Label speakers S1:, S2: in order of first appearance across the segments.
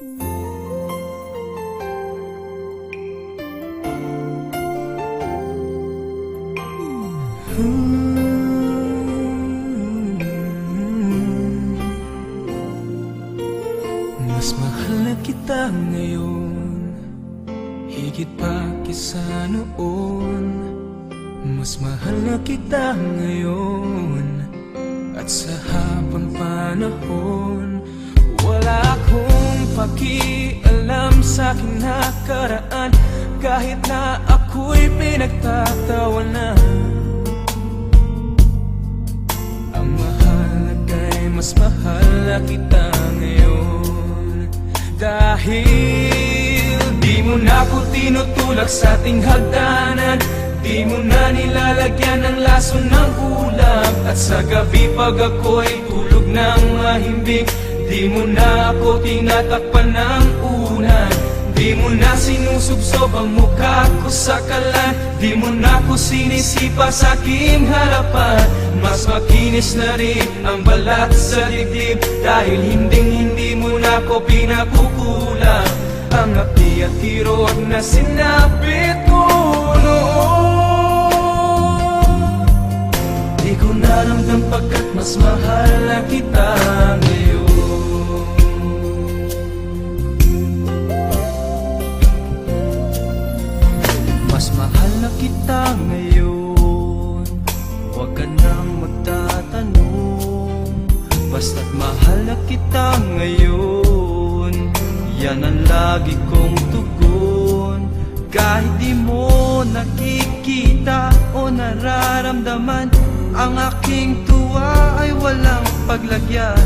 S1: Mas mahal na kita ngayon, higit pa kaysa noon. Mas mahal na kita ngayon, at sa habang panahon. Wala akong pakialam sa kinakaraan, kahit na ako'y pinagtatawanan. Ang mahalaga'y mas mahal na kita ngayon, dahil di mo na ako tinutulak sa ating hagdanan. Di mo na nilalagyan ng laso ng ulam, at sa gabi pag ako'y tulog ng mahimbing, di mo na ako tinatakpan ng unan. Di mo na sinusubsob ang mukha ko sa kalan, di mo na ako sinisipa sa aking harapan. Mas makinis na rin ang balat sa dibdib, dahil hindi mo na ako pinakukulang. Ang api at hirot na sinapit ko noon, di ko naramdam pagkat mas mahal na kita ngayon. Mas mahal na kita ngayon, huwag ka nang magtatanong. Basta't mahal na kita ngayon, yan ang lagi kong tugon. Kahit di mo nakikita o nararamdaman, ang aking tuwa ay walang paglagyan.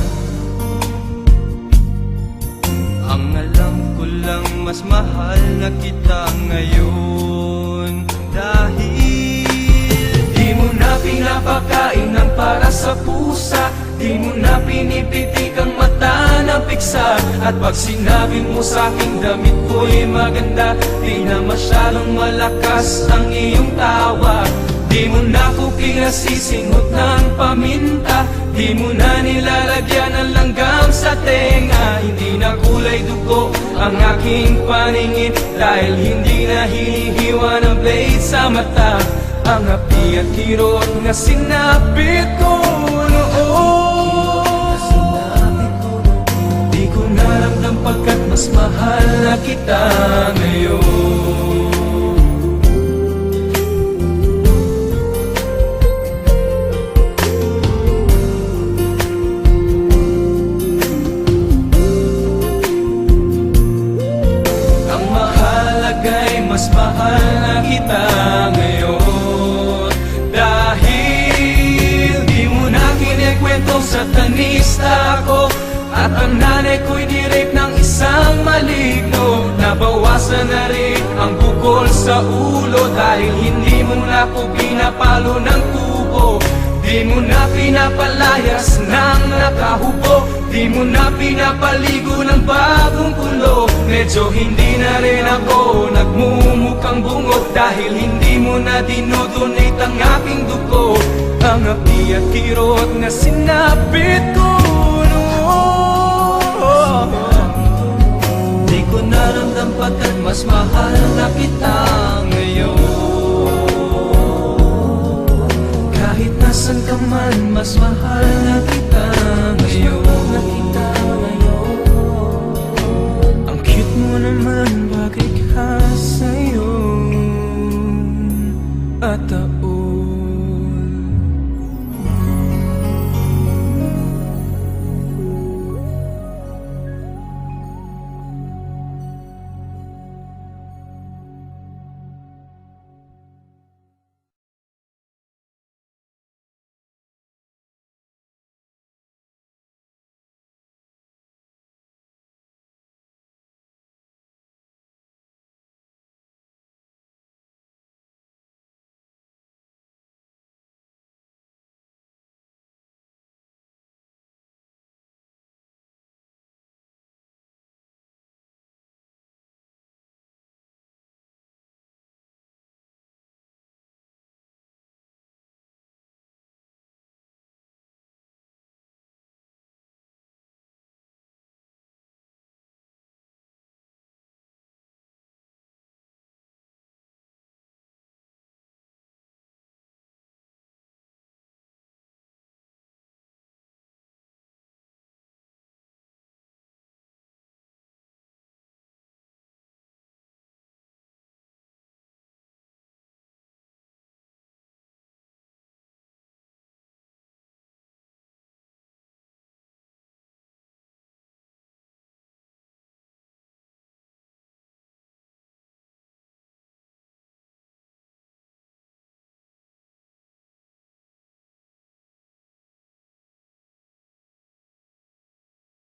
S1: Ang alam ko lang mas mahal na kita ngayon, dahil di mo na pinapakain ng para sa pusa, di mo na pinipitik ang mata ng piksa. At pag sinabi mo sa aking damit ko'y maganda, di na masyadong malakas ang iyong tawa. Di mo na ako pinasisingot ng paminta, di mo na nilalagyan ng langgam sa tenga. Hindi na kulay dugo ang aking paningin, dahil hindi na hinihiwa ng blade sa mata. Ang api at kirot na sinapit ko noon, di ko naramdam pagkat mas mahal na kita ngayon. Mas mahal na kita ngayon, dahil di mo na kinikwentong satanista ako, at ang nanay ko'y ni-rape ng isang maligno. Nabawasan na rin ang bukol sa ulo, dahil hindi mo na ako pinapalo ng tubo. Di mo na pinapalayas ng nakahubo, di mo na pinapaligo ng bagong kulo. Medyo hindi na rin ako nagmumukhang bungot, dahil hindi mo na dinodonate ang aking dugo. Ang api at kirot na sinapit ko